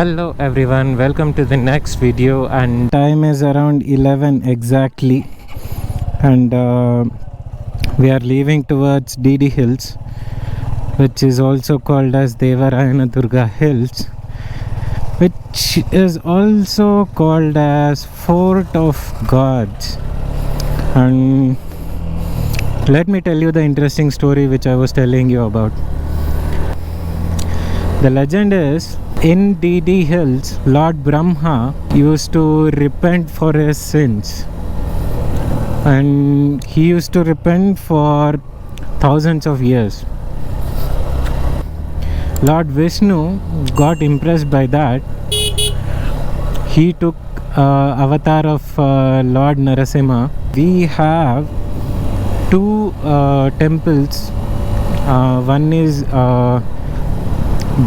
Hello everyone, welcome to the next video, and time is around 11 exactly, and we are leaving towards DD Hills, which is also called as Devarayana Durga Hills, which is also called as Fort of Gods. And let me tell you the interesting story which I was telling you about. The legend is, in DD Hills, Lord Brahma used to repent for his sins, and he used to repent for thousands of years. Lord Vishnu got impressed by that. He took avatar of Lord Narasimha. We have two temples. One is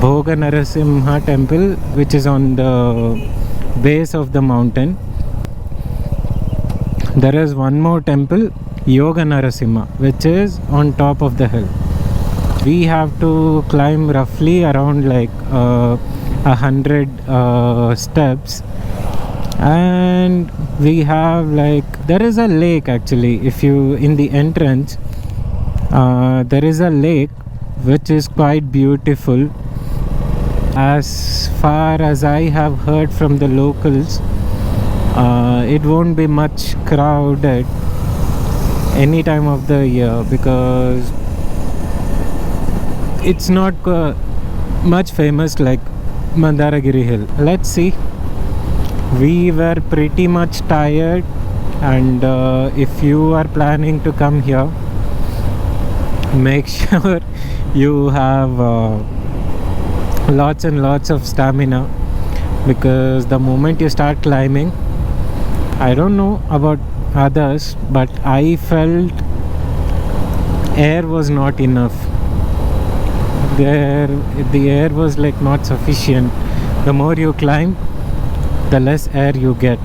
Bhoga Narasimha temple, which is on the base of the mountain. There is one more temple, Yoga Narasimha, which is on top of the hill. We have to climb roughly around like 100 steps, and we have like, there is a lake actually. If you, in the entrance, there is a lake which is quite beautiful. As far as I have heard from the locals, it won't be much crowded any time of the year because it's not much famous like Mandaragiri Hill. Let's see. We were pretty much tired, and if you are planning to come here, make sure you have lots and lots of stamina, because the moment you start climbing, I don't know about others, but I felt air was not enough. The air was like not sufficient. The more you climb, the less air you get.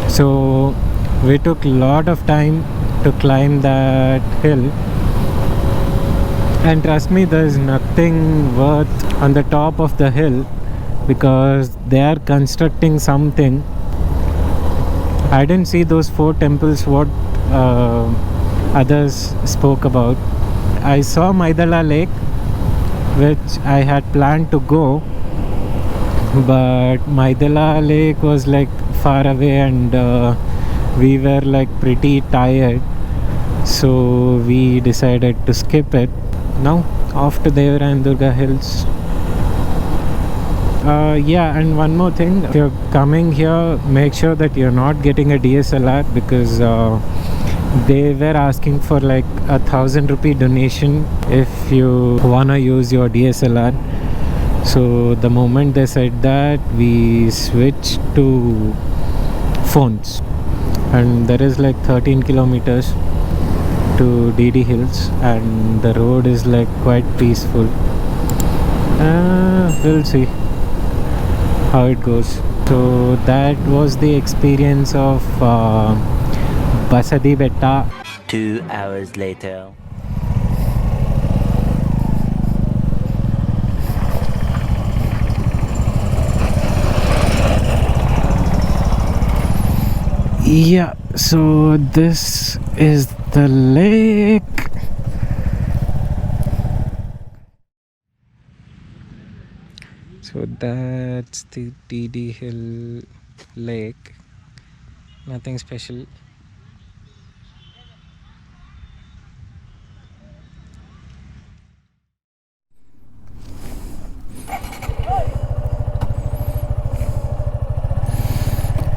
So we took a lot of time to climb that hill. And trust me, there is nothing worth on the top of the hill because they are constructing something. I didn't see those 4 temples what others spoke about. I saw Maidala Lake, which I had planned to go, but Maidala Lake was like far away, and we were like pretty tired, so we decided to skip it. Now off to Devarayana Durga Hills. Yeah, and one more thing, if you're coming here, make sure that you're not getting a DSLR, because they were asking for like 1,000 rupee donation if you wanna use your DSLR. So the moment they said that, we switched to phones, and there is like 13 kilometers to DD Hills, and the road is like quite peaceful. We'll see how it goes. So that was the experience of Basadi Betta. 2 hours later. Yeah, so this is the lake. So that's the DD Hill lake. Nothing special.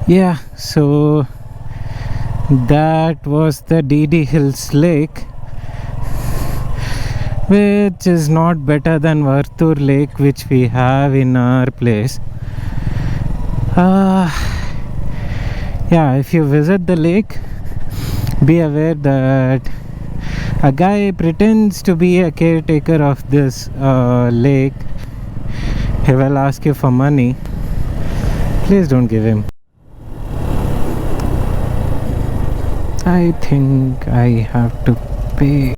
Yeah, so that was the DD Hills Lake, which is not better than Vartur Lake, which we have in our place. Yeah, if you visit the lake, be aware that a guy pretends to be a caretaker of this lake. He will ask you for money. Please don't give him. I think I have to pay.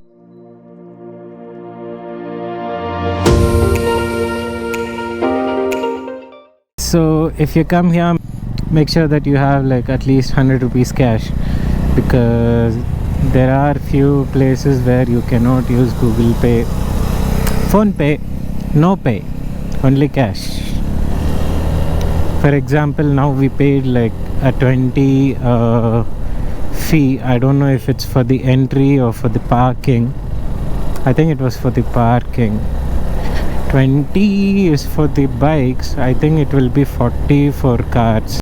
if you come here, make sure that you have like at least 100 rupees cash, because there are few places where you cannot use Google Pay, Phone Pay, no pay, only cash. For example, now we paid like a 20 fee. I don't know if it's for the entry or for the parking. I think it was for the parking. 20 is for the bikes. I think it will be 40 for cars.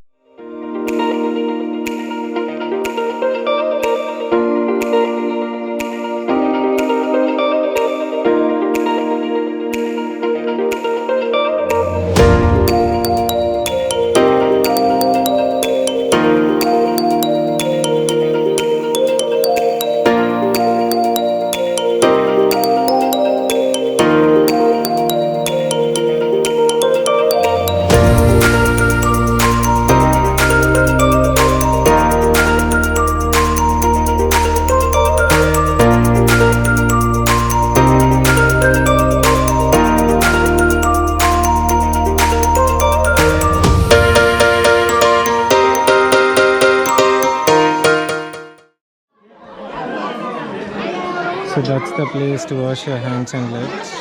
So that's the place to wash your hands and legs.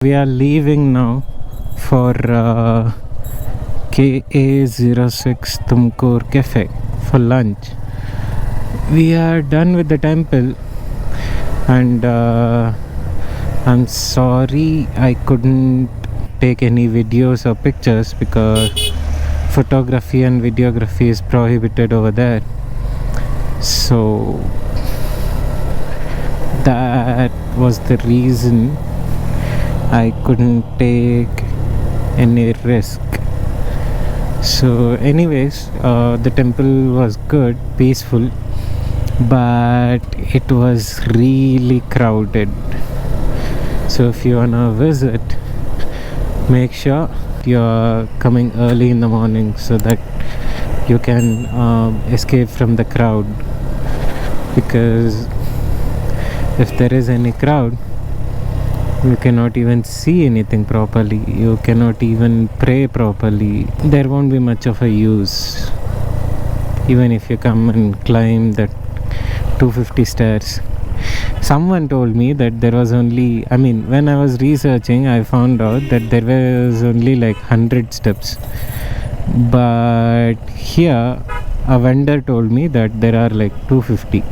We are leaving now for KA06 Tumkur Cafe for lunch. We are done with the temple, and I'm sorry I couldn't take any videos or pictures because photography and videography is prohibited over there. So that was the reason I couldn't take any risk. So anyways, the temple was good, peaceful, but it was really crowded. So if you wanna visit, make sure you're coming early in the morning so that you can escape from the crowd, because if there is any crowd, you cannot even see anything properly, you cannot even pray properly. There won't be much of a use, even if you come and climb that 250 stairs. Someone told me that there was only, when I was researching, I found out that there was only like 100 steps, but here a vendor told me that there are like 250.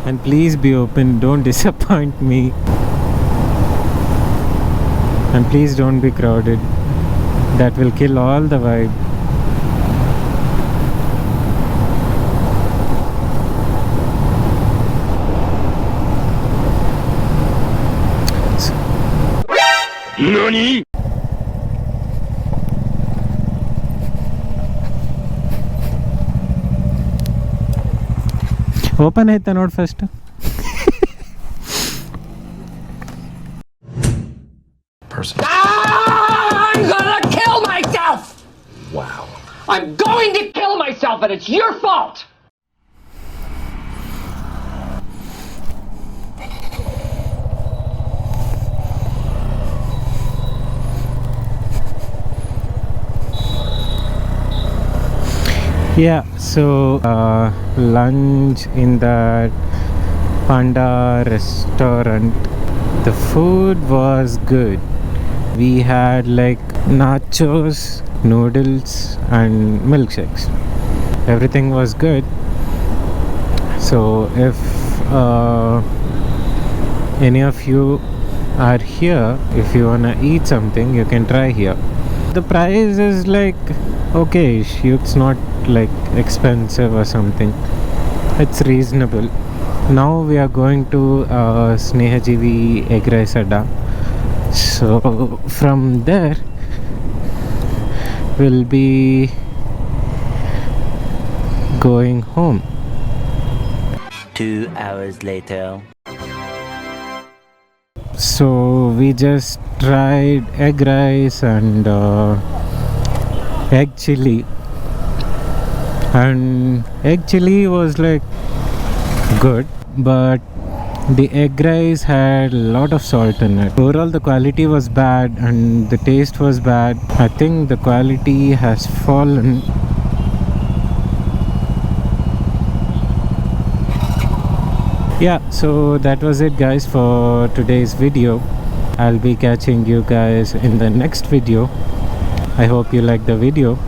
And please be open, don't disappoint me. And please don't be crowded. That will kill all the vibe. NANI?! Open it the note first. I'm gonna kill myself! Wow. I'm going to kill myself, and it's your fault! Yeah, so lunch in that Panda restaurant, the food was good. We had like nachos, noodles and milkshakes. Everything was good. So if any of you are here, if you wanna eat something, you can try here. The price is like okay, it's not like expensive or something. It's reasonable. Now we are going to Snehajeevi Egg Rice Adda. So from there we'll be going home. 2 hours later. So we just tried egg rice and egg chili, and egg chili was like good, but the egg rice had a lot of salt in it. Overall the quality was bad and the taste was bad. I think the quality has fallen. Yeah, so that was it guys for today's video. I'll be catching you guys in the next video. I hope you liked the video.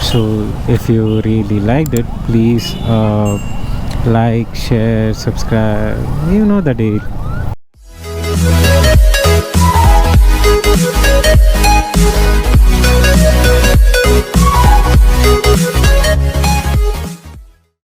So if you really liked it, please like, share, subscribe, you know the deal.